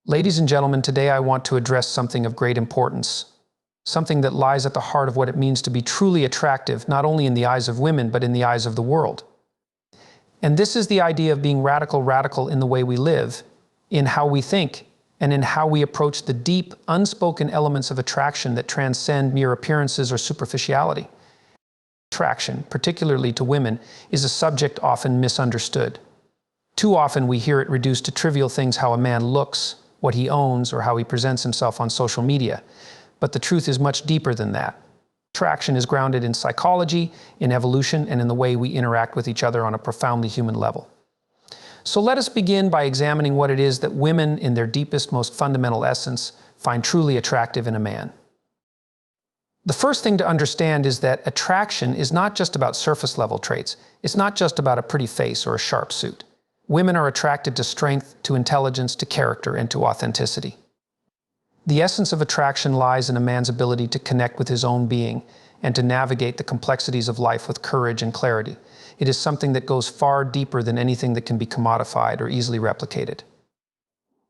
Ladies and gentlemen, today I want to address something of great importance, something that lies at the heart of what it means to be truly attractive, not only in the eyes of women, but in the eyes of the world. And this is the idea of being radical in the way we live, in how we think, and in how we approach the deep, unspoken elements of attraction that transcend mere appearances or superficiality. Attraction, particularly to women, is a subject often misunderstood. Too often we hear it reduced to trivial things: how a man looks, what he owns, or how he presents himself on social media. But the truth is much deeper than that. Attraction is grounded in psychology, in evolution, and in the way we interact with each other on a profoundly human level. So let us begin by examining what it is that women, in their deepest, most fundamental essence, find truly attractive in a man. The first thing to understand is that attraction is not just about surface-level traits. It's not just about a pretty face or a sharp suit. Women are attracted to strength, to intelligence, to character, and to authenticity. The essence of attraction lies in a man's ability to connect with his own being and to navigate the complexities of life with courage and clarity. It is something that goes far deeper than anything that can be commodified or easily replicated.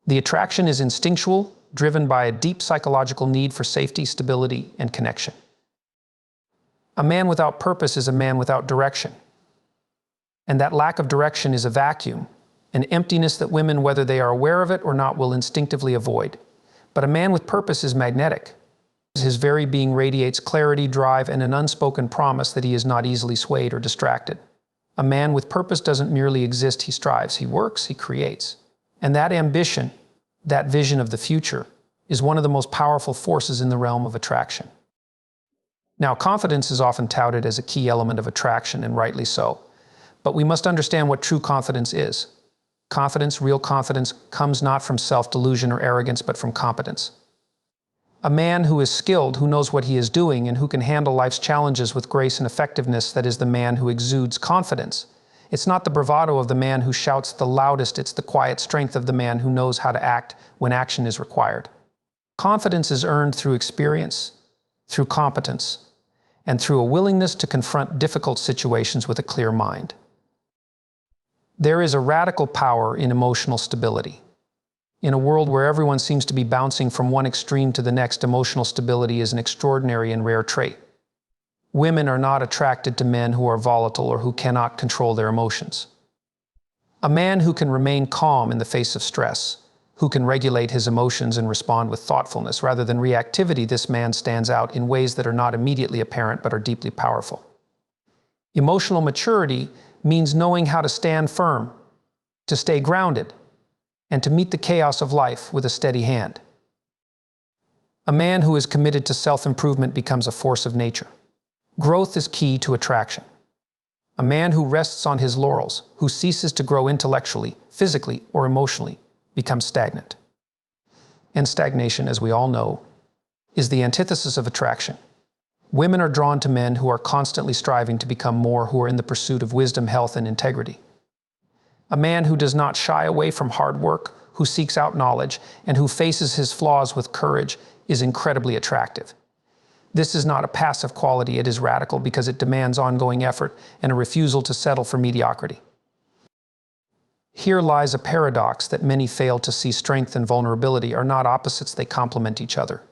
The attraction is instinctual, driven by a deep psychological need for safety, stability, and connection. A man without purpose is a man without direction. And that lack of direction is a vacuum, an emptiness that women, whether they are aware of it or not, will instinctively avoid. But a man with purpose is magnetic. His very being radiates clarity, drive, and an unspoken promise that he is not easily swayed or distracted. A man with purpose doesn't merely exist, he strives, he works, he creates. And that ambition, that vision of the future, is one of the most powerful forces in the realm of attraction. Now, confidence is often touted as a key element of attraction, and rightly so. But we must understand what true confidence is. Confidence, real confidence, comes not from self-delusion or arrogance, but from competence. A man who is skilled, who knows what he is doing, and who can handle life's challenges with grace and effectiveness, that is the man who exudes confidence. It's not the bravado of the man who shouts the loudest, it's the quiet strength of the man who knows how to act when action is required. Confidence is earned through experience, through competence, and through a willingness to confront difficult situations with a clear mind. There is a radical power in emotional stability. In a world where everyone seems to be bouncing from one extreme to the next, emotional stability is an extraordinary and rare trait. Women are not attracted to men who are volatile or who cannot control their emotions. A man who can remain calm in the face of stress, who can regulate his emotions and respond with thoughtfulness rather than reactivity, this man stands out in ways that are not immediately apparent but are deeply powerful. Emotional maturity means knowing how to stand firm, to stay grounded, and to meet the chaos of life with a steady hand. A man who is committed to self-improvement becomes a force of nature. Growth is key to attraction. A man who rests on his laurels, who ceases to grow intellectually, physically, or emotionally, becomes stagnant. And stagnation, as we all know, is the antithesis of attraction. Women are drawn to men who are constantly striving to become more, who are in the pursuit of wisdom, health, and integrity. A man who does not shy away from hard work, who seeks out knowledge, and who faces his flaws with courage is incredibly attractive. This is not a passive quality, it is radical because it demands ongoing effort and a refusal to settle for mediocrity. Here lies a paradox that many fail to see. Strength and vulnerability are not opposites, they complement each other.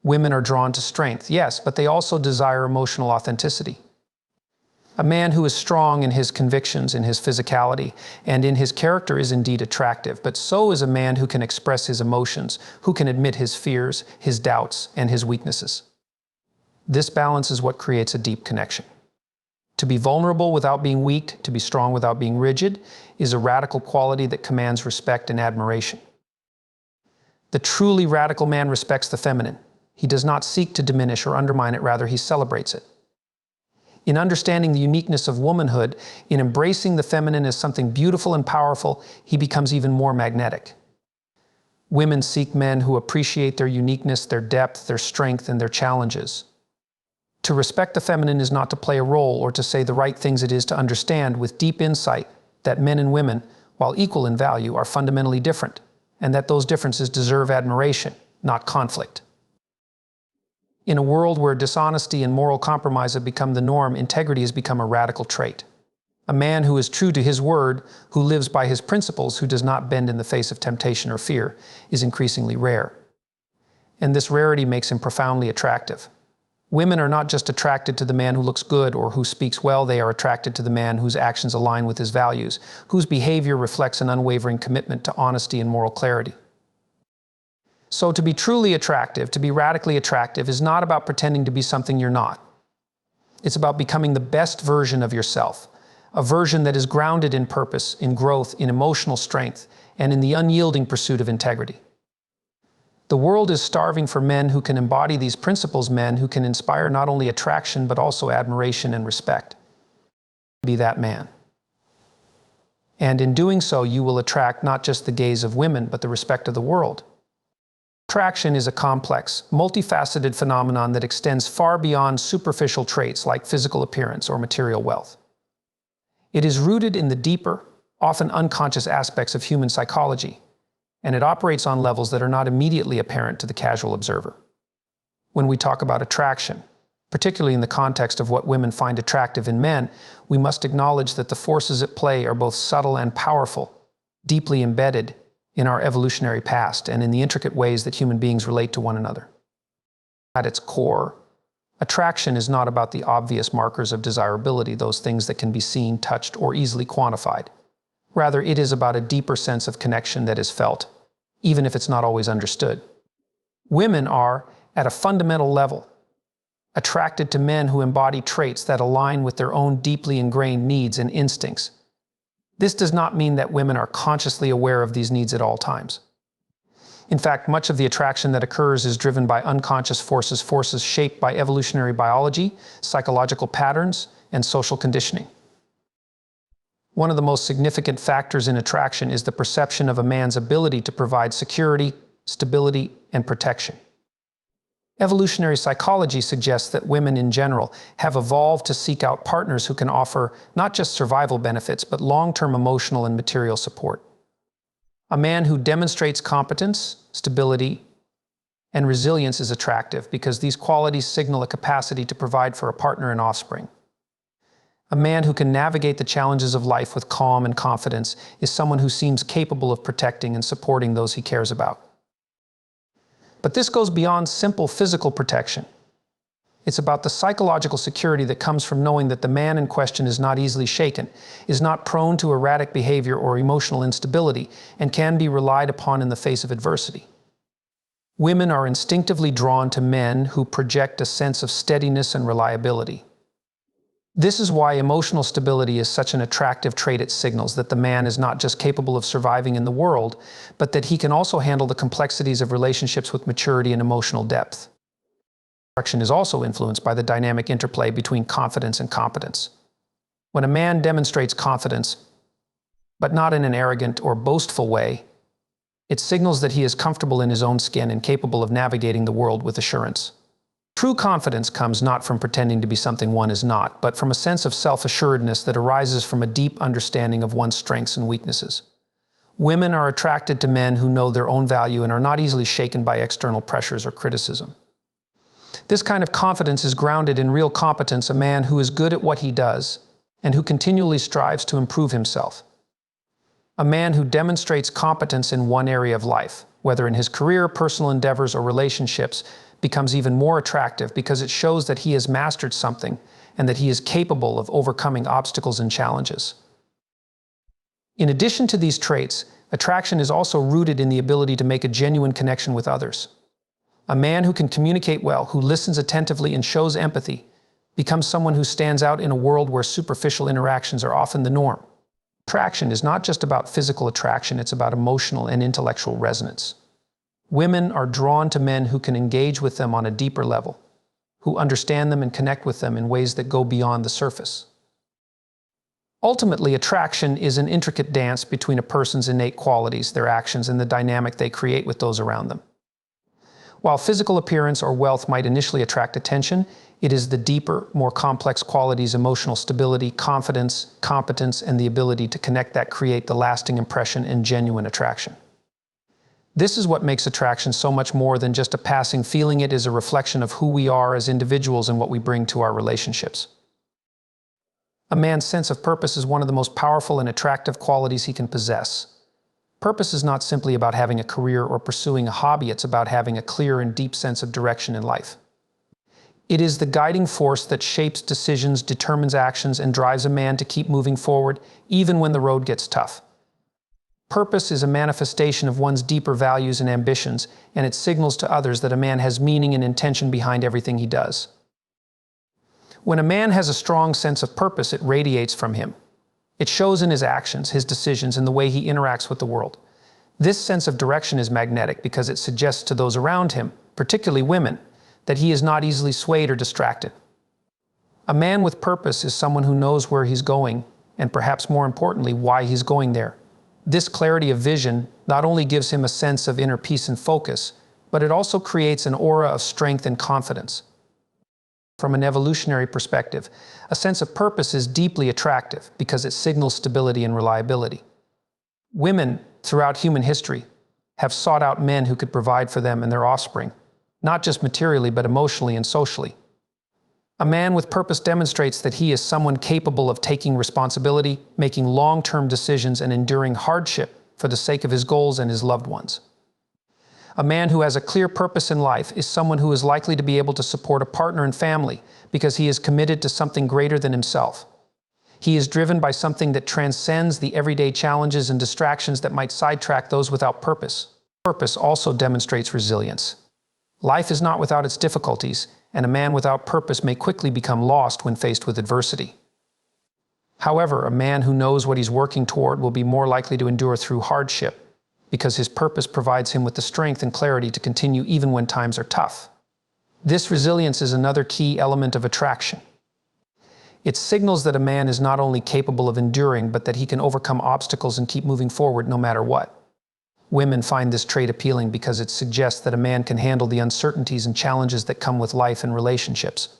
Women are drawn to strength, yes, but they also desire emotional authenticity. A man who is strong in his convictions, in his physicality, and in his character is indeed attractive, but so is a man who can express his emotions, who can admit his fears, his doubts, and his weaknesses. This balance is what creates a deep connection. To be vulnerable without being weak, to be strong without being rigid, is a radical quality that commands respect and admiration. The truly radical man respects the feminine. He does not seek to diminish or undermine it, rather he celebrates it. In understanding the uniqueness of womanhood, in embracing the feminine as something beautiful and powerful, he becomes even more magnetic. Women seek men who appreciate their uniqueness, their depth, their strength, and their challenges. To respect the feminine is not to play a role or to say the right things, it is to understand with deep insight that men and women, while equal in value, are fundamentally different, and that those differences deserve admiration, not conflict. In a world where dishonesty and moral compromise have become the norm, integrity has become a radical trait. A man who is true to his word, who lives by his principles, who does not bend in the face of temptation or fear, is increasingly rare. And this rarity makes him profoundly attractive. Women are not just attracted to the man who looks good or who speaks well, they are attracted to the man whose actions align with his values, whose behavior reflects an unwavering commitment to honesty and moral clarity. So to be truly attractive, to be radically attractive, is not about pretending to be something you're not. It's about becoming the best version of yourself, a version that is grounded in purpose, in growth, in emotional strength, and in the unyielding pursuit of integrity. The world is starving for men who can embody these principles, men who can inspire not only attraction but also admiration and respect. Be that man. And in doing so, you will attract not just the gaze of women, but the respect of the world. Attraction is a complex, multifaceted phenomenon that extends far beyond superficial traits like physical appearance or material wealth. It is rooted in the deeper, often unconscious aspects of human psychology, and it operates on levels that are not immediately apparent to the casual observer. When we talk about attraction, particularly in the context of what women find attractive in men, we must acknowledge that the forces at play are both subtle and powerful, deeply embedded in our evolutionary past and in the intricate ways that human beings relate to one another. At its core, attraction is not about the obvious markers of desirability, those things that can be seen, touched, or easily quantified. Rather, it is about a deeper sense of connection that is felt, even if it's not always understood. Women are, at a fundamental level, attracted to men who embody traits that align with their own deeply ingrained needs and instincts. This does not mean that women are consciously aware of these needs at all times. In fact, much of the attraction that occurs is driven by unconscious forces shaped by evolutionary biology, psychological patterns, and social conditioning. One of the most significant factors in attraction is the perception of a man's ability to provide security, stability, and protection. Evolutionary psychology suggests that women in general have evolved to seek out partners who can offer not just survival benefits, but long-term emotional and material support. A man who demonstrates competence, stability, and resilience is attractive because these qualities signal a capacity to provide for a partner and offspring. A man who can navigate the challenges of life with calm and confidence is someone who seems capable of protecting and supporting those he cares about. But this goes beyond simple physical protection. It's about the psychological security that comes from knowing that the man in question is not easily shaken, is not prone to erratic behavior or emotional instability, and can be relied upon in the face of adversity. Women are instinctively drawn to men who project a sense of steadiness and reliability. This is why emotional stability is such an attractive trait. It signals that the man is not just capable of surviving in the world, but that he can also handle the complexities of relationships with maturity and emotional depth. Attraction is also influenced by the dynamic interplay between confidence and competence. When a man demonstrates confidence, but not in an arrogant or boastful way, it signals that he is comfortable in his own skin and capable of navigating the world with assurance. True confidence comes not from pretending to be something one is not, but from a sense of self-assuredness that arises from a deep understanding of one's strengths and weaknesses. Women are attracted to men who know their own value and are not easily shaken by external pressures or criticism. This kind of confidence is grounded in real competence, a man who is good at what he does and who continually strives to improve himself. A man who demonstrates competence in one area of life, whether in his career, personal endeavors, or relationships, becomes even more attractive because it shows that he has mastered something and that he is capable of overcoming obstacles and challenges. In addition to these traits, attraction is also rooted in the ability to make a genuine connection with others. A man who can communicate well, who listens attentively and shows empathy, becomes someone who stands out in a world where superficial interactions are often the norm. Attraction is not just about physical attraction, it's about emotional and intellectual resonance. Women are drawn to men who can engage with them on a deeper level, who understand them and connect with them in ways that go beyond the surface. Ultimately, attraction is an intricate dance between a person's innate qualities, their actions, and the dynamic they create with those around them. While physical appearance or wealth might initially attract attention, it is the deeper, more complex qualities, emotional stability, confidence, competence, and the ability to connect that create the lasting impression and genuine attraction. This is what makes attraction so much more than just a passing feeling. It is a reflection of who we are as individuals and what we bring to our relationships. A man's sense of purpose is one of the most powerful and attractive qualities he can possess. Purpose is not simply about having a career or pursuing a hobby, it's about having a clear and deep sense of direction in life. It is the guiding force that shapes decisions, determines actions, and drives a man to keep moving forward, even when the road gets tough. Purpose is a manifestation of one's deeper values and ambitions, and it signals to others that a man has meaning and intention behind everything he does. When a man has a strong sense of purpose, it radiates from him. It shows in his actions, his decisions, and the way he interacts with the world. This sense of direction is magnetic because it suggests to those around him, particularly women, that he is not easily swayed or distracted. A man with purpose is someone who knows where he's going, and perhaps more importantly, why he's going there. This clarity of vision not only gives him a sense of inner peace and focus, but it also creates an aura of strength and confidence. From an evolutionary perspective, a sense of purpose is deeply attractive because it signals stability and reliability. Women, throughout human history, have sought out men who could provide for them and their offspring, not just materially but emotionally and socially. A man with purpose demonstrates that he is someone capable of taking responsibility, making long-term decisions, and enduring hardship for the sake of his goals and his loved ones. A man who has a clear purpose in life is someone who is likely to be able to support a partner and family because he is committed to something greater than himself. He is driven by something that transcends the everyday challenges and distractions that might sidetrack those without purpose. Purpose also demonstrates resilience. Life is not without its difficulties, and a man without purpose may quickly become lost when faced with adversity. However, a man who knows what he's working toward will be more likely to endure through hardship, because his purpose provides him with the strength and clarity to continue even when times are tough. This resilience is another key element of attraction. It signals that a man is not only capable of enduring, but that he can overcome obstacles and keep moving forward no matter what. Women find this trait appealing because it suggests that a man can handle the uncertainties and challenges that come with life and relationships.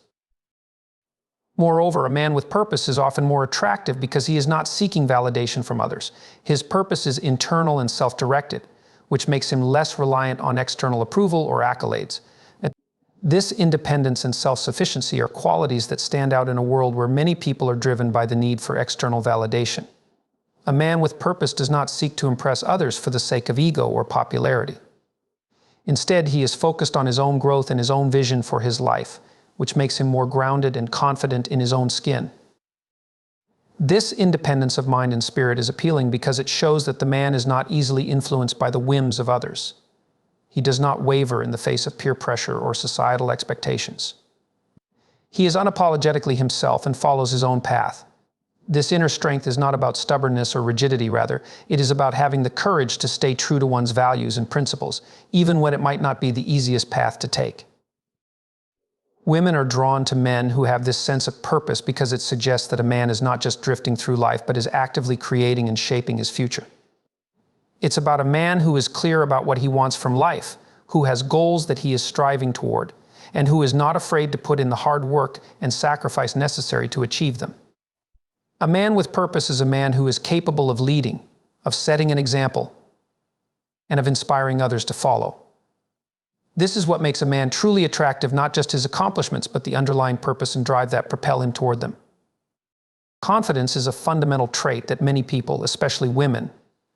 Moreover, a man with purpose is often more attractive because he is not seeking validation from others. His purpose is internal and self-directed, which makes him less reliant on external approval or accolades. This independence and self-sufficiency are qualities that stand out in a world where many people are driven by the need for external validation. A man with purpose does not seek to impress others for the sake of ego or popularity. Instead, he is focused on his own growth and his own vision for his life, which makes him more grounded and confident in his own skin. This independence of mind and spirit is appealing because it shows that the man is not easily influenced by the whims of others. He does not waver in the face of peer pressure or societal expectations. He is unapologetically himself and follows his own path. This inner strength is not about stubbornness or rigidity, rather, it is about having the courage to stay true to one's values and principles, even when it might not be the easiest path to take. Women are drawn to men who have this sense of purpose because it suggests that a man is not just drifting through life, but is actively creating and shaping his future. It's about a man who is clear about what he wants from life, who has goals that he is striving toward, and who is not afraid to put in the hard work and sacrifice necessary to achieve them. A man with purpose is a man who is capable of leading, of setting an example, and of inspiring others to follow. This is what makes a man truly attractive, not just his accomplishments, but the underlying purpose and drive that propel him toward them. Confidence is a fundamental trait that many people, especially women,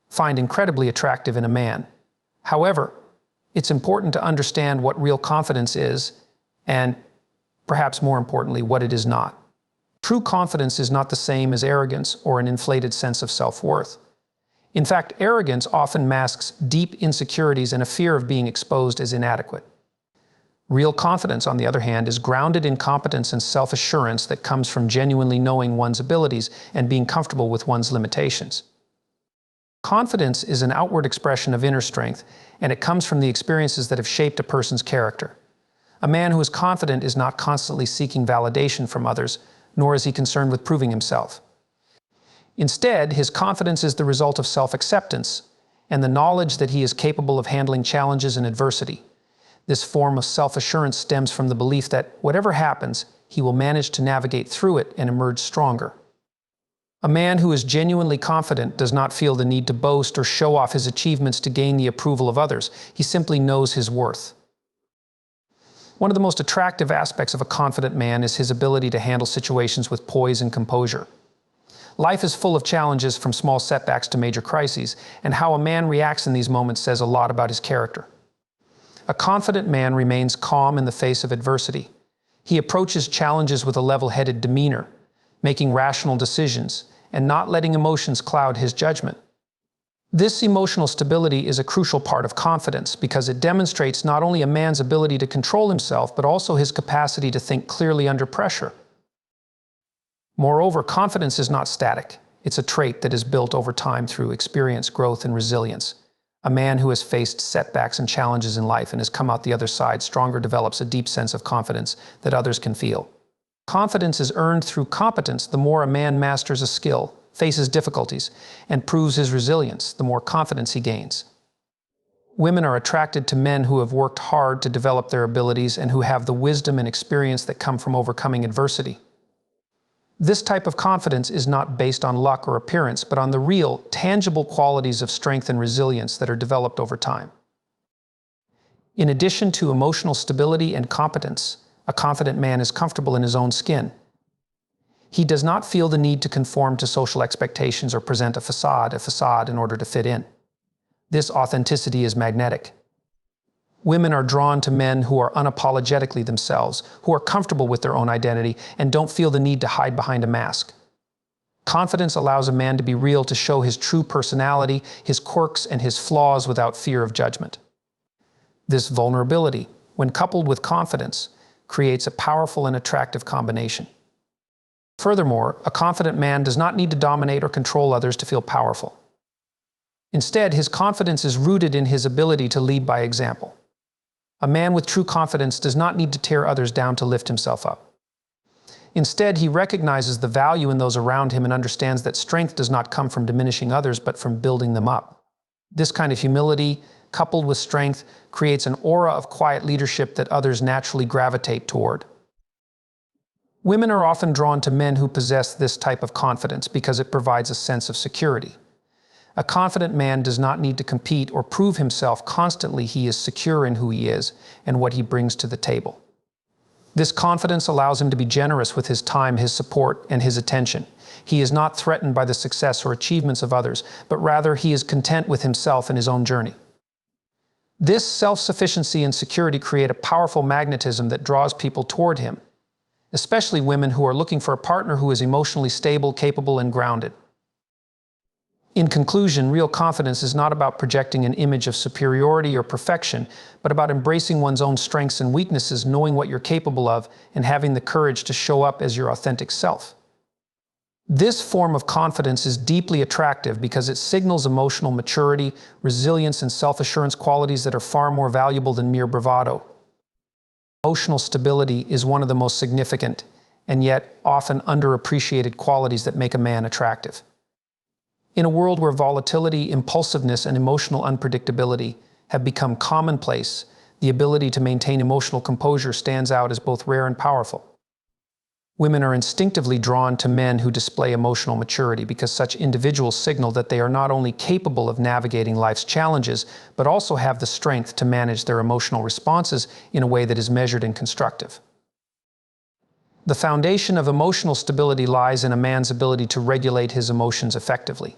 find incredibly attractive in a man. However, it's important to understand what real confidence is, and perhaps more importantly, what it is not. True confidence is not the same as arrogance or an inflated sense of self-worth. In fact, arrogance often masks deep insecurities and a fear of being exposed as inadequate. Real confidence, on the other hand, is grounded in competence and self-assurance that comes from genuinely knowing one's abilities and being comfortable with one's limitations. Confidence is an outward expression of inner strength, and it comes from the experiences that have shaped a person's character. A man who is confident is not constantly seeking validation from others, nor is he concerned with proving himself. Instead, his confidence is the result of self-acceptance and the knowledge that he is capable of handling challenges and adversity. This form of self-assurance stems from the belief that whatever happens, he will manage to navigate through it and emerge stronger. A man who is genuinely confident does not feel the need to boast or show off his achievements to gain the approval of others. He simply knows his worth. One of the most attractive aspects of a confident man is his ability to handle situations with poise and composure. Life is full of challenges from small setbacks to major crises, and how a man reacts in these moments says a lot about his character. A confident man remains calm in the face of adversity. He approaches challenges with a level-headed demeanor, making rational decisions, and not letting emotions cloud his judgment. This emotional stability is a crucial part of confidence because it demonstrates not only a man's ability to control himself, but also his capacity to think clearly under pressure. Moreover, confidence is not static. It's a trait that is built over time through experience, growth, and resilience. A man who has faced setbacks and challenges in life and has come out the other side stronger develops a deep sense of confidence that others can feel. Confidence is earned through competence. The more a man masters a skill, faces difficulties, and proves his resilience, the more confidence he gains. Women are attracted to men who have worked hard to develop their abilities and who have the wisdom and experience that come from overcoming adversity. This type of confidence is not based on luck or appearance, but on the real, tangible qualities of strength and resilience that are developed over time. In addition to emotional stability and competence, a confident man is comfortable in his own skin. He does not feel the need to conform to social expectations or present a facade in order to fit in. This authenticity is magnetic. Women are drawn to men who are unapologetically themselves, who are comfortable with their own identity and don't feel the need to hide behind a mask. Confidence allows a man to be real, to show his true personality, his quirks, and his flaws without fear of judgment. This vulnerability, when coupled with confidence, creates a powerful and attractive combination. Furthermore, a confident man does not need to dominate or control others to feel powerful. Instead, his confidence is rooted in his ability to lead by example. A man with true confidence does not need to tear others down to lift himself up. Instead, he recognizes the value in those around him and understands that strength does not come from diminishing others, but from building them up. This kind of humility, coupled with strength, creates an aura of quiet leadership that others naturally gravitate toward. Women are often drawn to men who possess this type of confidence because it provides a sense of security. A confident man does not need to compete or prove himself constantly. He is secure in who he is and what he brings to the table. This confidence allows him to be generous with his time, his support, and his attention. He is not threatened by the success or achievements of others, but rather he is content with himself and his own journey. This self-sufficiency and security create a powerful magnetism that draws people toward him, especially women who are looking for a partner who is emotionally stable, capable, and grounded. In conclusion, real confidence is not about projecting an image of superiority or perfection, but about embracing one's own strengths and weaknesses, knowing what you're capable of, and having the courage to show up as your authentic self. This form of confidence is deeply attractive because it signals emotional maturity, resilience, and self-assurance, qualities that are far more valuable than mere bravado. Emotional stability is one of the most significant and yet often underappreciated qualities that make a man attractive. In a world where volatility, impulsiveness, and emotional unpredictability have become commonplace, the ability to maintain emotional composure stands out as both rare and powerful. Women are instinctively drawn to men who display emotional maturity because such individuals signal that they are not only capable of navigating life's challenges, but also have the strength to manage their emotional responses in a way that is measured and constructive. The foundation of emotional stability lies in a man's ability to regulate his emotions effectively.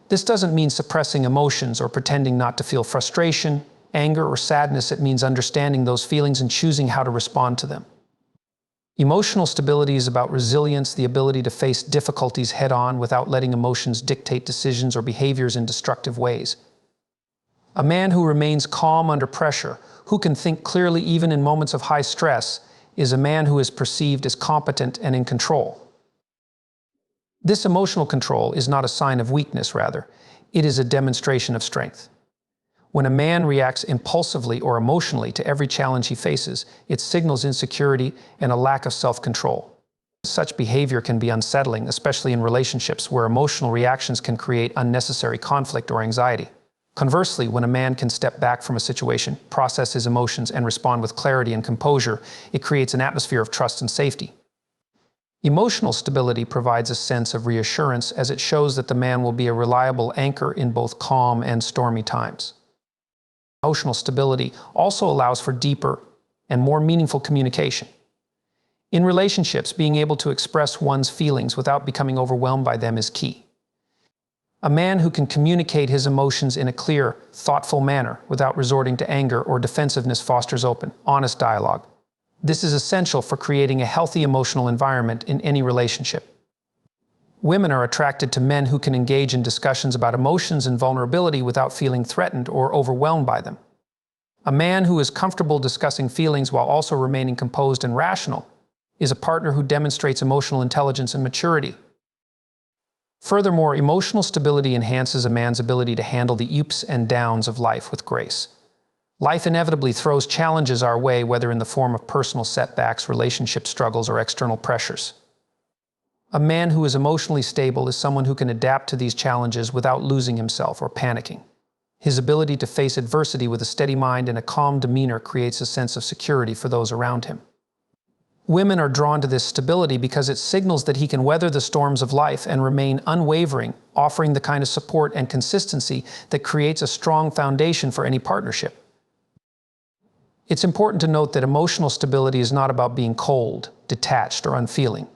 This doesn't mean suppressing emotions or pretending not to feel frustration, anger, or sadness. It means understanding those feelings and choosing how to respond to them. Emotional stability is about resilience, the ability to face difficulties head-on without letting emotions dictate decisions or behaviors in destructive ways. A man who remains calm under pressure, who can think clearly even in moments of high stress, is a man who is perceived as competent and in control. This emotional control is not a sign of weakness, rather, it is a demonstration of strength. When a man reacts impulsively or emotionally to every challenge he faces, it signals insecurity and a lack of self-control. Such behavior can be unsettling, especially in relationships where emotional reactions can create unnecessary conflict or anxiety. Conversely, when a man can step back from a situation, process his emotions, and respond with clarity and composure, it creates an atmosphere of trust and safety. Emotional stability provides a sense of reassurance as it shows that the man will be a reliable anchor in both calm and stormy times. Emotional stability also allows for deeper and more meaningful communication. In relationships, being able to express one's feelings without becoming overwhelmed by them is key. A man who can communicate his emotions in a clear, thoughtful manner without resorting to anger or defensiveness fosters open, honest dialogue. This is essential for creating a healthy emotional environment in any relationship. Women are attracted to men who can engage in discussions about emotions and vulnerability without feeling threatened or overwhelmed by them. A man who is comfortable discussing feelings while also remaining composed and rational is a partner who demonstrates emotional intelligence and maturity. Furthermore, emotional stability enhances a man's ability to handle the ups and downs of life with grace. Life inevitably throws challenges our way, whether in the form of personal setbacks, relationship struggles, or external pressures. A man who is emotionally stable is someone who can adapt to these challenges without losing himself or panicking. His ability to face adversity with a steady mind and a calm demeanor creates a sense of security for those around him. Women are drawn to this stability because it signals that he can weather the storms of life and remain unwavering, offering the kind of support and consistency that creates a strong foundation for any partnership. It's important to note that emotional stability is not about being cold, detached, or unfeeling.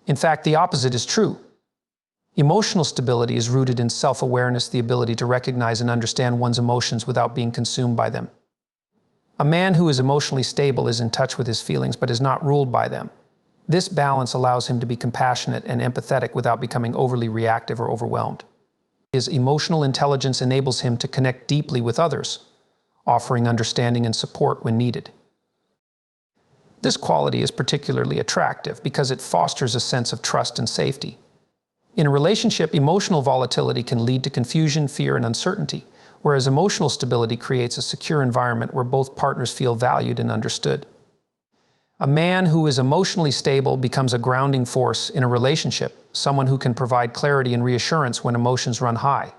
In fact, the opposite is true. Emotional stability is rooted in self-awareness, the ability to recognize and understand one's emotions without being consumed by them. A man who is emotionally stable is in touch with his feelings but is not ruled by them. This balance allows him to be compassionate and empathetic without becoming overly reactive or overwhelmed. His emotional intelligence enables him to connect deeply with others, offering understanding and support when needed. This quality is particularly attractive because it fosters a sense of trust and safety. In a relationship, emotional volatility can lead to confusion, fear, and uncertainty, whereas emotional stability creates a secure environment where both partners feel valued and understood. A man who is emotionally stable becomes a grounding force in a relationship, someone who can provide clarity and reassurance when emotions run high.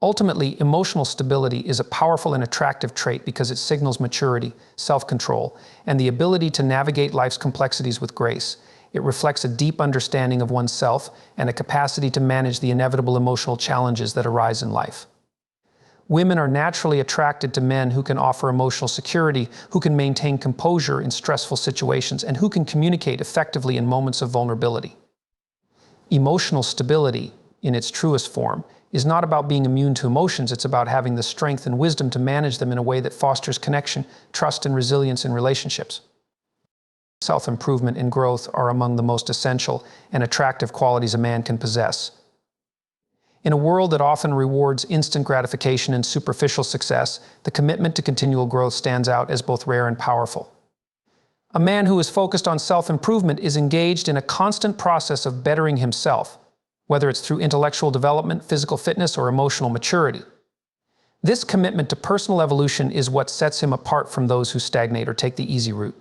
Ultimately, emotional stability is a powerful and attractive trait because it signals maturity, self-control, and the ability to navigate life's complexities with grace. It reflects a deep understanding of oneself and a capacity to manage the inevitable emotional challenges that arise in life. Women are naturally attracted to men who can offer emotional security, who can maintain composure in stressful situations, and who can communicate effectively in moments of vulnerability. Emotional stability, in its truest form, is not about being immune to emotions. It's about having the strength and wisdom to manage them in a way that fosters connection, trust, and resilience in relationships. Self-improvement and growth are among the most essential and attractive qualities a man can possess. In a world that often rewards instant gratification and superficial success, the commitment to continual growth stands out as both rare and powerful. A man who is focused on self-improvement is engaged in a constant process of bettering himself, whether it's through intellectual development, physical fitness, or emotional maturity. This commitment to personal evolution is what sets him apart from those who stagnate or take the easy route.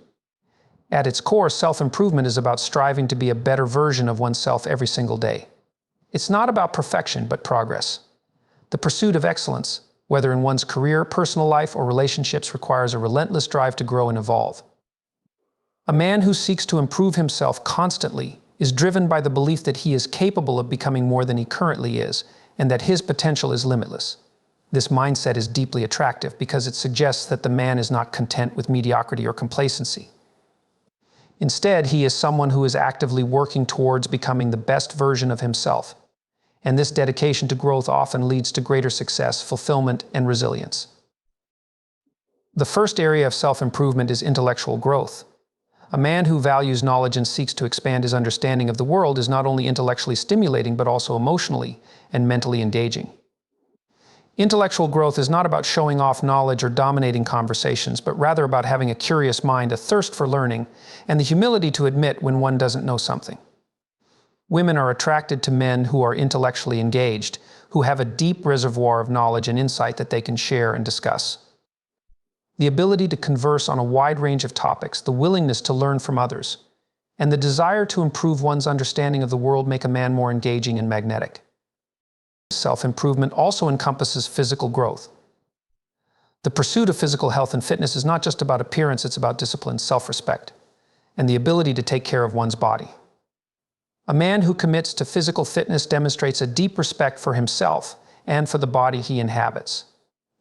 At its core, self-improvement is about striving to be a better version of oneself every single day. It's not about perfection, but progress. The pursuit of excellence, whether in one's career, personal life, or relationships, requires a relentless drive to grow and evolve. A man who seeks to improve himself constantly is driven by the belief that he is capable of becoming more than he currently is, and that his potential is limitless. This mindset is deeply attractive because it suggests that the man is not content with mediocrity or complacency. Instead, he is someone who is actively working towards becoming the best version of himself. And this dedication to growth often leads to greater success, fulfillment, and resilience. The first area of self-improvement is intellectual growth. A man who values knowledge and seeks to expand his understanding of the world is not only intellectually stimulating, but also emotionally and mentally engaging. Intellectual growth is not about showing off knowledge or dominating conversations, but rather about having a curious mind, a thirst for learning, and the humility to admit when one doesn't know something. Women are attracted to men who are intellectually engaged, who have a deep reservoir of knowledge and insight that they can share and discuss. The ability to converse on a wide range of topics, the willingness to learn from others, and the desire to improve one's understanding of the world make a man more engaging and magnetic. Self-improvement also encompasses physical growth. The pursuit of physical health and fitness is not just about appearance, it's about discipline, self-respect, and the ability to take care of one's body. A man who commits to physical fitness demonstrates a deep respect for himself and for the body he inhabits.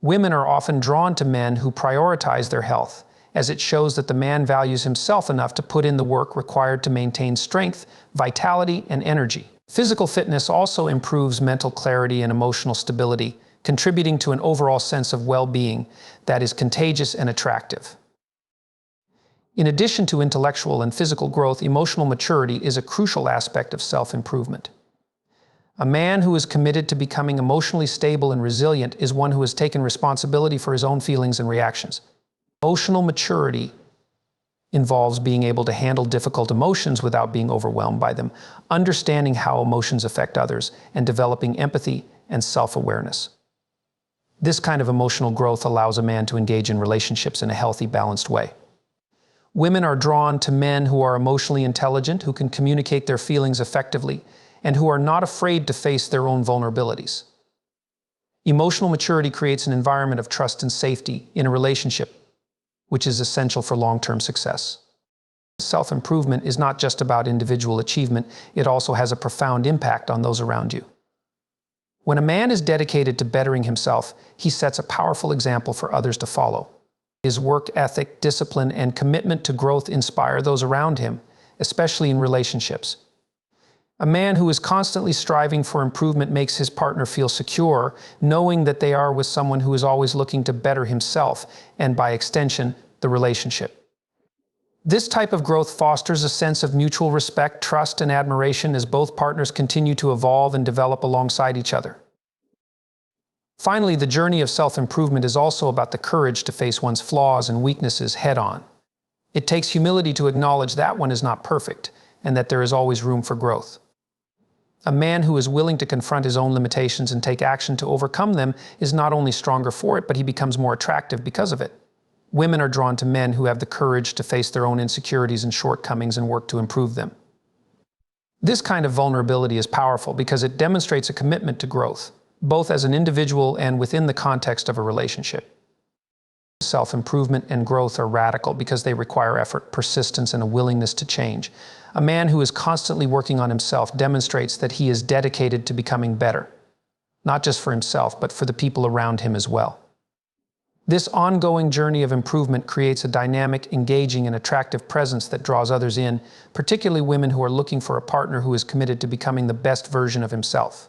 Women are often drawn to men who prioritize their health as it shows that the man values himself enough to put in the work required to maintain strength, vitality, and energy. Physical fitness also improves mental clarity and emotional stability, contributing to an overall sense of well-being that is contagious and attractive. In addition to intellectual and physical growth, emotional maturity is a crucial aspect of self-improvement. A man who is committed to becoming emotionally stable and resilient is one who has taken responsibility for his own feelings and reactions. Emotional maturity involves being able to handle difficult emotions without being overwhelmed by them, understanding how emotions affect others, and developing empathy and self-awareness. This kind of emotional growth allows a man to engage in relationships in a healthy, balanced way. Women are drawn to men who are emotionally intelligent, who can communicate their feelings effectively, and who are not afraid to face their own vulnerabilities. Emotional maturity creates an environment of trust and safety in a relationship, which is essential for long-term success. Self-improvement is not just about individual achievement, it also has a profound impact on those around you. When a man is dedicated to bettering himself, he sets a powerful example for others to follow. His work ethic, discipline, and commitment to growth inspire those around him, especially in relationships. A man who is constantly striving for improvement makes his partner feel secure, knowing that they are with someone who is always looking to better himself, and by extension, the relationship. This type of growth fosters a sense of mutual respect, trust, and admiration as both partners continue to evolve and develop alongside each other. Finally, the journey of self-improvement is also about the courage to face one's flaws and weaknesses head-on. It takes humility to acknowledge that one is not perfect, and that there is always room for growth. A man who is willing to confront his own limitations and take action to overcome them is not only stronger for it, but he becomes more attractive because of it. Women are drawn to men who have the courage to face their own insecurities and shortcomings and work to improve them. This kind of vulnerability is powerful because it demonstrates a commitment to growth, both as an individual and within the context of a relationship. Self-improvement and growth are radical because they require effort, persistence, and a willingness to change. A man who is constantly working on himself demonstrates that he is dedicated to becoming better, not just for himself, but for the people around him as well. This ongoing journey of improvement creates a dynamic, engaging, and attractive presence that draws others in, particularly women who are looking for a partner who is committed to becoming the best version of himself.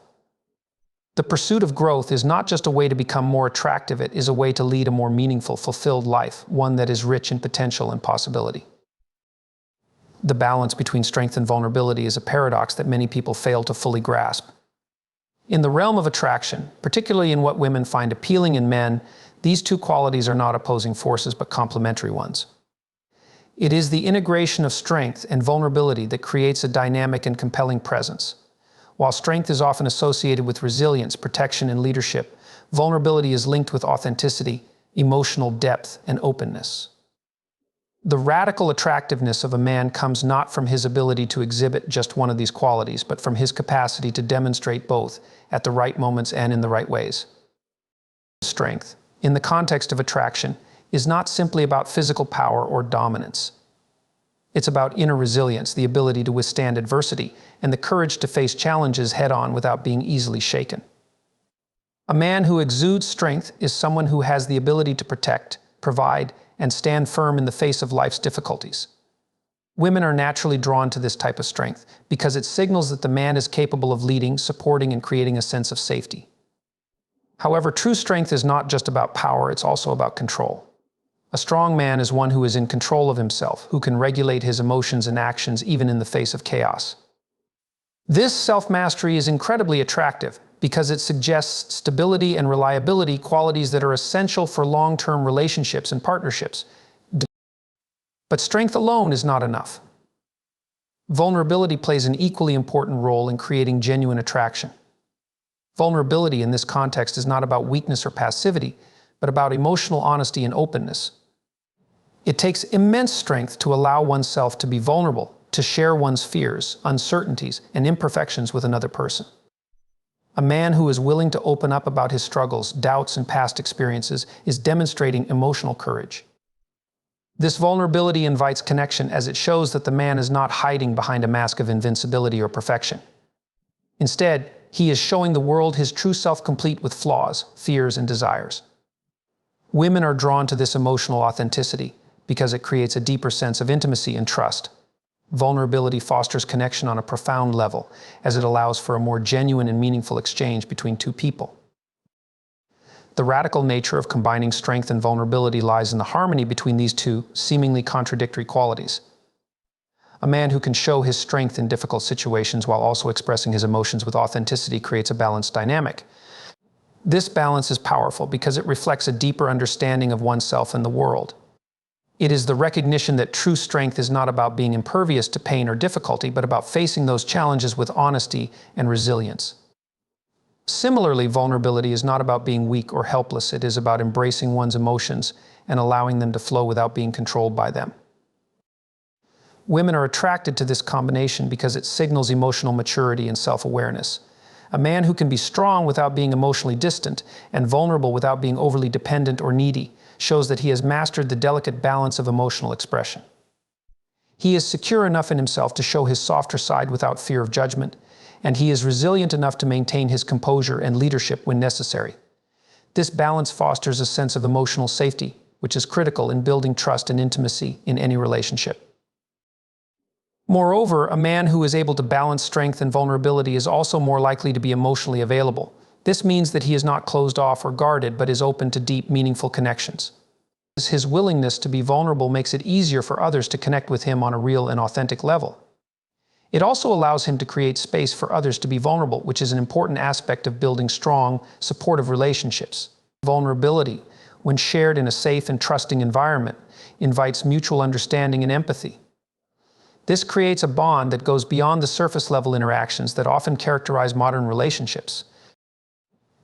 The pursuit of growth is not just a way to become more attractive, it is a way to lead a more meaningful, fulfilled life, one that is rich in potential and possibility. The balance between strength and vulnerability is a paradox that many people fail to fully grasp. In the realm of attraction, particularly in what women find appealing in men, these two qualities are not opposing forces but complementary ones. It is the integration of strength and vulnerability that creates a dynamic and compelling presence. While strength is often associated with resilience, protection, and leadership, vulnerability is linked with authenticity, emotional depth, and openness. The radical attractiveness of a man comes not from his ability to exhibit just one of these qualities, but from his capacity to demonstrate both at the right moments and in the right ways. Strength, in the context of attraction, is not simply about physical power or dominance. It's about inner resilience, the ability to withstand adversity, and the courage to face challenges head-on without being easily shaken. A man who exudes strength is someone who has the ability to protect, provide, and stand firm in the face of life's difficulties. Women are naturally drawn to this type of strength because it signals that the man is capable of leading, supporting, and creating a sense of safety. However, true strength is not just about power, it's also about control. A strong man is one who is in control of himself, who can regulate his emotions and actions even in the face of chaos. This self-mastery is incredibly attractive because it suggests stability and reliability, qualities that are essential for long-term relationships and partnerships. But strength alone is not enough. Vulnerability plays an equally important role in creating genuine attraction. Vulnerability in this context is not about weakness or passivity, but about emotional honesty and openness. It takes immense strength to allow oneself to be vulnerable, to share one's fears, uncertainties, and imperfections with another person. A man who is willing to open up about his struggles, doubts, and past experiences is demonstrating emotional courage. This vulnerability invites connection as it shows that the man is not hiding behind a mask of invincibility or perfection. Instead, he is showing the world his true self, complete with flaws, fears, and desires. Women are drawn to this emotional authenticity because it creates a deeper sense of intimacy and trust. Vulnerability fosters connection on a profound level, as it allows for a more genuine and meaningful exchange between two people. The radical nature of combining strength and vulnerability lies in the harmony between these two seemingly contradictory qualities. A man who can show his strength in difficult situations while also expressing his emotions with authenticity creates a balanced dynamic. This balance is powerful because it reflects a deeper understanding of oneself and the world. It is the recognition that true strength is not about being impervious to pain or difficulty, but about facing those challenges with honesty and resilience. Similarly, vulnerability is not about being weak or helpless. It is about embracing one's emotions and allowing them to flow without being controlled by them. Women are attracted to this combination because it signals emotional maturity and self-awareness. A man who can be strong without being emotionally distant and vulnerable without being overly dependent or needy shows that he has mastered the delicate balance of emotional expression. He is secure enough in himself to show his softer side without fear of judgment, and he is resilient enough to maintain his composure and leadership when necessary. This balance fosters a sense of emotional safety, which is critical in building trust and intimacy in any relationship. Moreover, a man who is able to balance strength and vulnerability is also more likely to be emotionally available. This means that he is not closed off or guarded, but is open to deep, meaningful connections. His willingness to be vulnerable makes it easier for others to connect with him on a real and authentic level. It also allows him to create space for others to be vulnerable, which is an important aspect of building strong, supportive relationships. Vulnerability, when shared in a safe and trusting environment, invites mutual understanding and empathy. This creates a bond that goes beyond the surface-level interactions that often characterize modern relationships.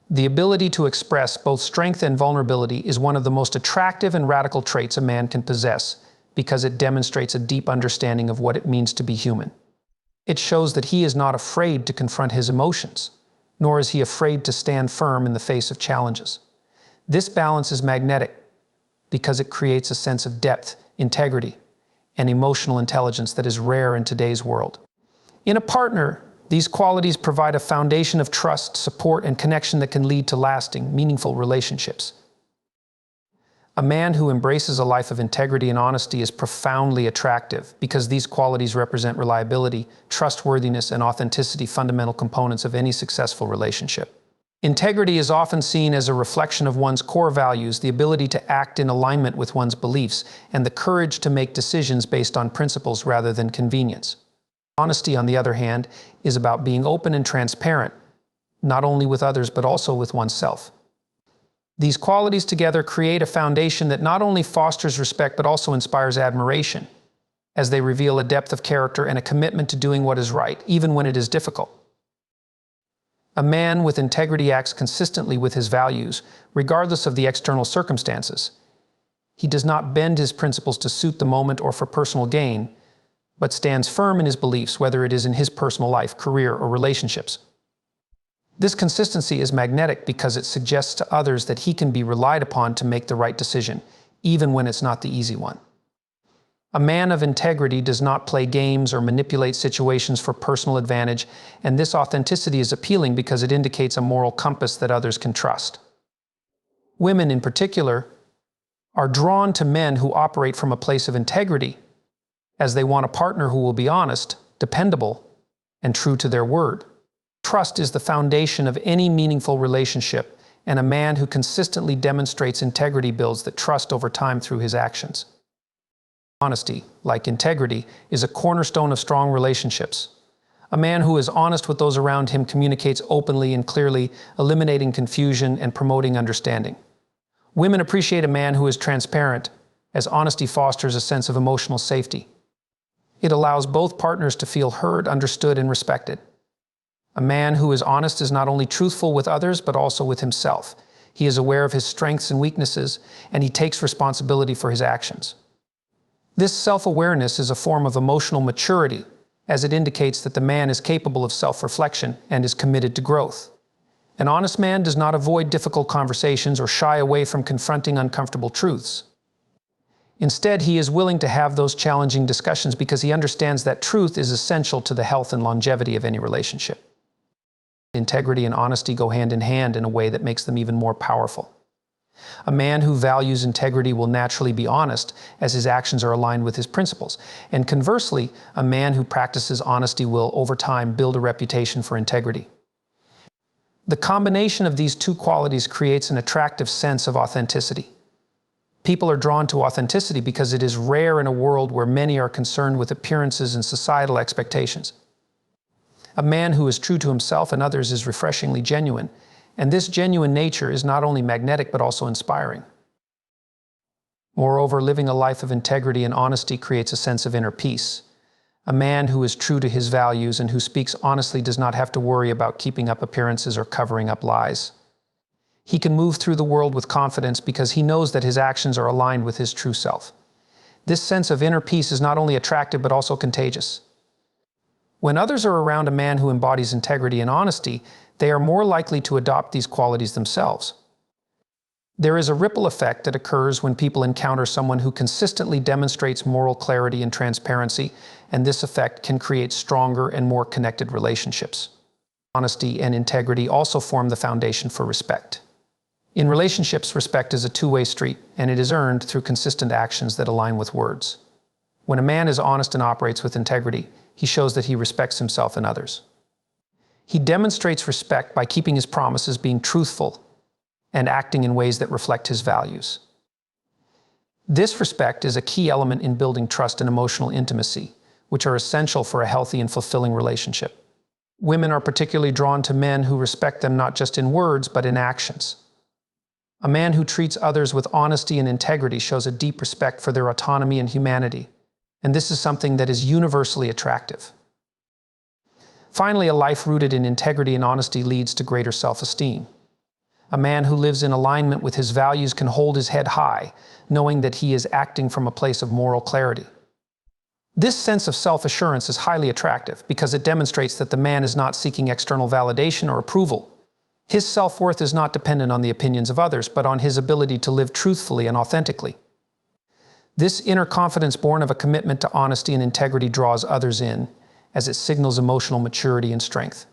The ability to express both strength and vulnerability is one of the most attractive and radical traits a man can possess because it demonstrates a deep understanding of what it means to be human. It shows that he is not afraid to confront his emotions, nor is he afraid to stand firm in the face of challenges. This balance is magnetic because it creates a sense of depth, integrity, and emotional intelligence that is rare in today's world. In a partner, these qualities provide a foundation of trust, support, and connection that can lead to lasting, meaningful relationships. A man who embraces a life of integrity and honesty is profoundly attractive because these qualities represent reliability, trustworthiness, and authenticity, fundamental components of any successful relationship. Integrity is often seen as a reflection of one's core values, the ability to act in alignment with one's beliefs, and the courage to make decisions based on principles rather than convenience. Honesty, on the other hand, is about being open and transparent, not only with others but also with oneself. These qualities together create a foundation that not only fosters respect but also inspires admiration, as they reveal a depth of character and a commitment to doing what is right, even when it is difficult. A man with integrity acts consistently with his values, regardless of the external circumstances. He does not bend his principles to suit the moment or for personal gain, but stands firm in his beliefs, whether it is in his personal life, career, or relationships. This consistency is magnetic because it suggests to others that he can be relied upon to make the right decision, even when it's not the easy one. A man of integrity does not play games or manipulate situations for personal advantage, and this authenticity is appealing because it indicates a moral compass that others can trust. Women, in particular, are drawn to men who operate from a place of integrity, as they want a partner who will be honest, dependable, and true to their word. Trust is the foundation of any meaningful relationship, and a man who consistently demonstrates integrity builds that trust over time through his actions. Honesty, like integrity, is a cornerstone of strong relationships. A man who is honest with those around him communicates openly and clearly, eliminating confusion and promoting understanding. Women appreciate a man who is transparent, as honesty fosters a sense of emotional safety. It allows both partners to feel heard, understood, and respected. A man who is honest is not only truthful with others, but also with himself. He is aware of his strengths and weaknesses, and he takes responsibility for his actions. This self-awareness is a form of emotional maturity, as it indicates that the man is capable of self-reflection and is committed to growth. An honest man does not avoid difficult conversations or shy away from confronting uncomfortable truths. Instead, he is willing to have those challenging discussions because he understands that truth is essential to the health and longevity of any relationship. Integrity and honesty go hand in hand in a way that makes them even more powerful. A man who values integrity will naturally be honest, as his actions are aligned with his principles. And conversely, a man who practices honesty will, over time, build a reputation for integrity. The combination of these two qualities creates an attractive sense of authenticity. People are drawn to authenticity because it is rare in a world where many are concerned with appearances and societal expectations. A man who is true to himself and others is refreshingly genuine, and this genuine nature is not only magnetic but also inspiring. Moreover, living a life of integrity and honesty creates a sense of inner peace. A man who is true to his values and who speaks honestly does not have to worry about keeping up appearances or covering up lies. He can move through the world with confidence because he knows that his actions are aligned with his true self. This sense of inner peace is not only attractive but also contagious. When others are around a man who embodies integrity and honesty, they are more likely to adopt these qualities themselves. There is a ripple effect that occurs when people encounter someone who consistently demonstrates moral clarity and transparency, and this effect can create stronger and more connected relationships. Honesty and integrity also form the foundation for respect. In relationships, respect is a two-way street, and it is earned through consistent actions that align with words. When a man is honest and operates with integrity, he shows that he respects himself and others. He demonstrates respect by keeping his promises, being truthful, and acting in ways that reflect his values. This respect is a key element in building trust and emotional intimacy, which are essential for a healthy and fulfilling relationship. Women are particularly drawn to men who respect them not just in words, but in actions. A man who treats others with honesty and integrity shows a deep respect for their autonomy and humanity, and this is something that is universally attractive. Finally, a life rooted in integrity and honesty leads to greater self-esteem. A man who lives in alignment with his values can hold his head high, knowing that he is acting from a place of moral clarity. This sense of self-assurance is highly attractive because it demonstrates that the man is not seeking external validation or approval. His self-worth is not dependent on the opinions of others, but on his ability to live truthfully and authentically. This inner confidence born of a commitment to honesty and integrity draws others in, as it signals emotional maturity and strength.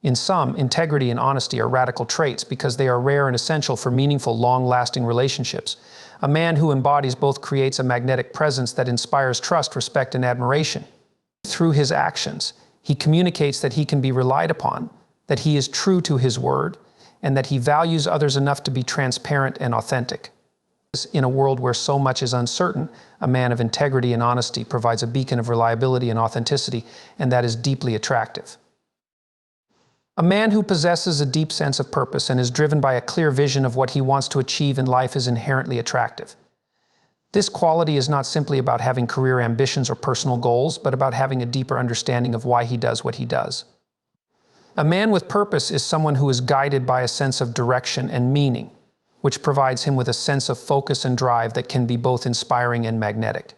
In sum, integrity and honesty are radical traits because they are rare and essential for meaningful, long-lasting relationships. A man who embodies both creates a magnetic presence that inspires trust, respect, and admiration. Through his actions, he communicates that he can be relied upon, that he is true to his word, and that he values others enough to be transparent and authentic. In a world where so much is uncertain, a man of integrity and honesty provides a beacon of reliability and authenticity, and that is deeply attractive. A man who possesses a deep sense of purpose and is driven by a clear vision of what he wants to achieve in life is inherently attractive. This quality is not simply about having career ambitions or personal goals, but about having a deeper understanding of why he does what he does. A man with purpose is someone who is guided by a sense of direction and meaning, which provides him with a sense of focus and drive that can be both inspiring and magnetic.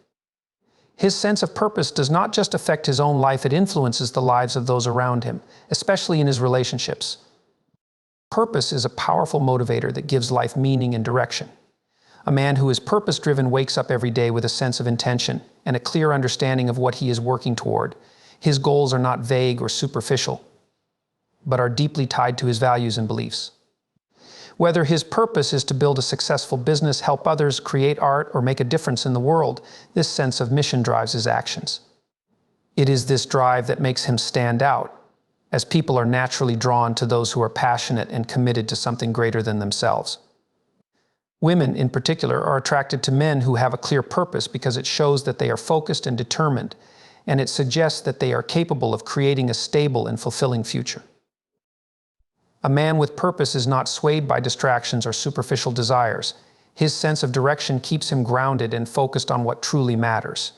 His sense of purpose does not just affect his own life, it influences the lives of those around him, especially in his relationships. Purpose is a powerful motivator that gives life meaning and direction. A man who is purpose-driven wakes up every day with a sense of intention and a clear understanding of what he is working toward. His goals are not vague or superficial, but are deeply tied to his values and beliefs. Whether his purpose is to build a successful business, help others, create art, or make a difference in the world, this sense of mission drives his actions. It is this drive that makes him stand out, as people are naturally drawn to those who are passionate and committed to something greater than themselves. Women, in particular, are attracted to men who have a clear purpose because it shows that they are focused and determined, and it suggests that they are capable of creating a stable and fulfilling future. A man with purpose is not swayed by distractions or superficial desires. His sense of direction keeps him grounded and focused on what truly matters.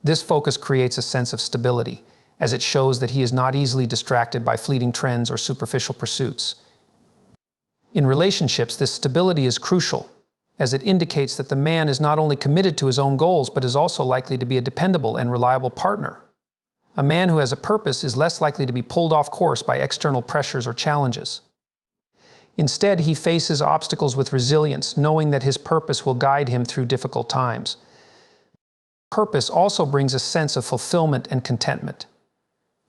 This focus creates a sense of stability, as it shows that he is not easily distracted by fleeting trends or superficial pursuits. In relationships, this stability is crucial, as it indicates that the man is not only committed to his own goals, but is also likely to be a dependable and reliable partner. A man who has a purpose is less likely to be pulled off course by external pressures or challenges. Instead, he faces obstacles with resilience, knowing that his purpose will guide him through difficult times. Purpose also brings a sense of fulfillment and contentment.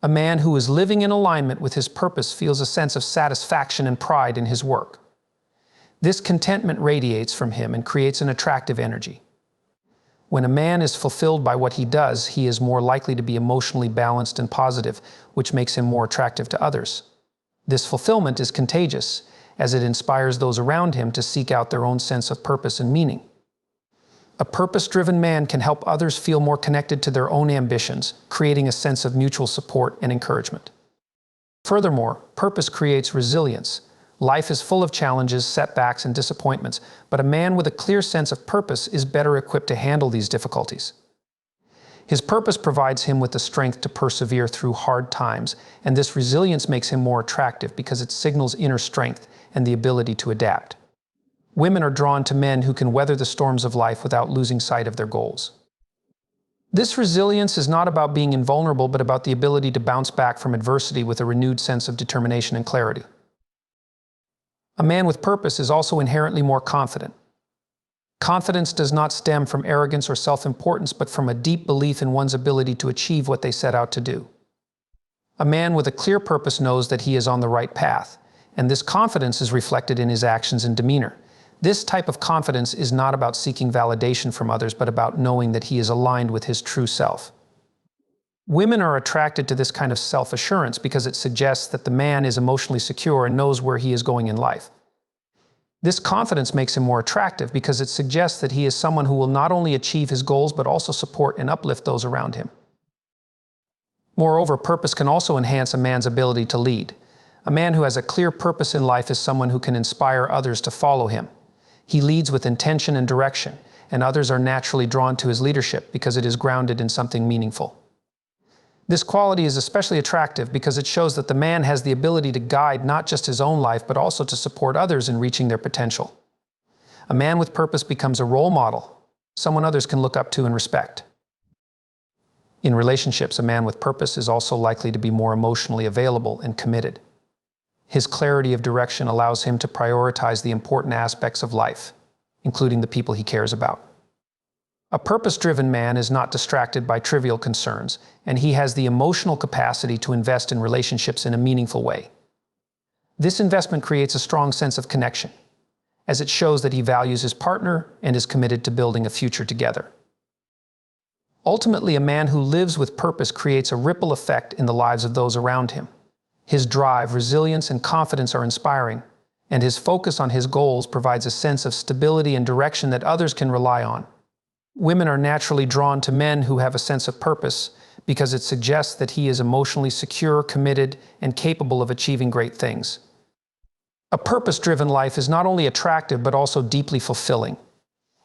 A man who is living in alignment with his purpose feels a sense of satisfaction and pride in his work. This contentment radiates from him and creates an attractive energy. When a man is fulfilled by what he does, he is more likely to be emotionally balanced and positive, which makes him more attractive to others. This fulfillment is contagious, as it inspires those around him to seek out their own sense of purpose and meaning. A purpose-driven man can help others feel more connected to their own ambitions, creating a sense of mutual support and encouragement. Furthermore, purpose creates resilience. Life is full of challenges, setbacks, and disappointments, but a man with a clear sense of purpose is better equipped to handle these difficulties. His purpose provides him with the strength to persevere through hard times, and this resilience makes him more attractive because it signals inner strength and the ability to adapt. Women are drawn to men who can weather the storms of life without losing sight of their goals. This resilience is not about being invulnerable, but about the ability to bounce back from adversity with a renewed sense of determination and clarity. A man with purpose is also inherently more confident. Confidence does not stem from arrogance or self-importance, but from a deep belief in one's ability to achieve what they set out to do. A man with a clear purpose knows that he is on the right path, and this confidence is reflected in his actions and demeanor. This type of confidence is not about seeking validation from others, but about knowing that he is aligned with his true self. Women are attracted to this kind of self-assurance because it suggests that the man is emotionally secure and knows where he is going in life. This confidence makes him more attractive because it suggests that he is someone who will not only achieve his goals, but also support and uplift those around him. Moreover, purpose can also enhance a man's ability to lead. A man who has a clear purpose in life is someone who can inspire others to follow him. He leads with intention and direction, and others are naturally drawn to his leadership because it is grounded in something meaningful. This quality is especially attractive because it shows that the man has the ability to guide not just his own life, but also to support others in reaching their potential. A man with purpose becomes a role model, someone others can look up to and respect. In relationships, a man with purpose is also likely to be more emotionally available and committed. His clarity of direction allows him to prioritize the important aspects of life, including the people he cares about. A purpose-driven man is not distracted by trivial concerns, and he has the emotional capacity to invest in relationships in a meaningful way. This investment creates a strong sense of connection, as it shows that he values his partner and is committed to building a future together. Ultimately, a man who lives with purpose creates a ripple effect in the lives of those around him. His drive, resilience, and confidence are inspiring, and his focus on his goals provides a sense of stability and direction that others can rely on. Women are naturally drawn to men who have a sense of purpose because it suggests that he is emotionally secure, committed, and capable of achieving great things. A purpose-driven life is not only attractive but also deeply fulfilling,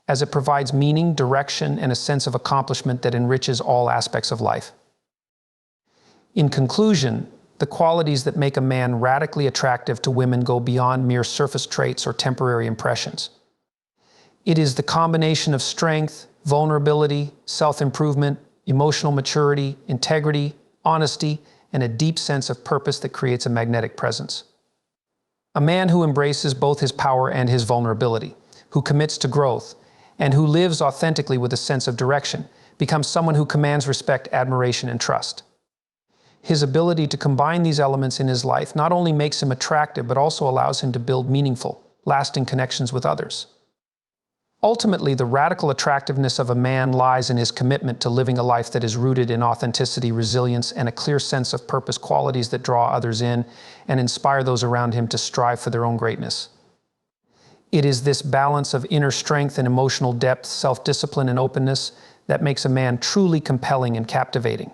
as it provides meaning, direction, and a sense of accomplishment that enriches all aspects of life. In conclusion, the qualities that make a man radically attractive to women go beyond mere surface traits or temporary impressions. It is the combination of strength, vulnerability, self-improvement, emotional maturity, integrity, honesty, and a deep sense of purpose that creates a magnetic presence. A man who embraces both his power and his vulnerability, who commits to growth, and who lives authentically with a sense of direction, becomes someone who commands respect, admiration, and trust. His ability to combine these elements in his life not only makes him attractive, but also allows him to build meaningful, lasting connections with others. Ultimately, the radical attractiveness of a man lies in his commitment to living a life that is rooted in authenticity, resilience, and a clear sense of purpose, qualities that draw others in and inspire those around him to strive for their own greatness. It is this balance of inner strength and emotional depth, self-discipline and openness that makes a man truly compelling and captivating.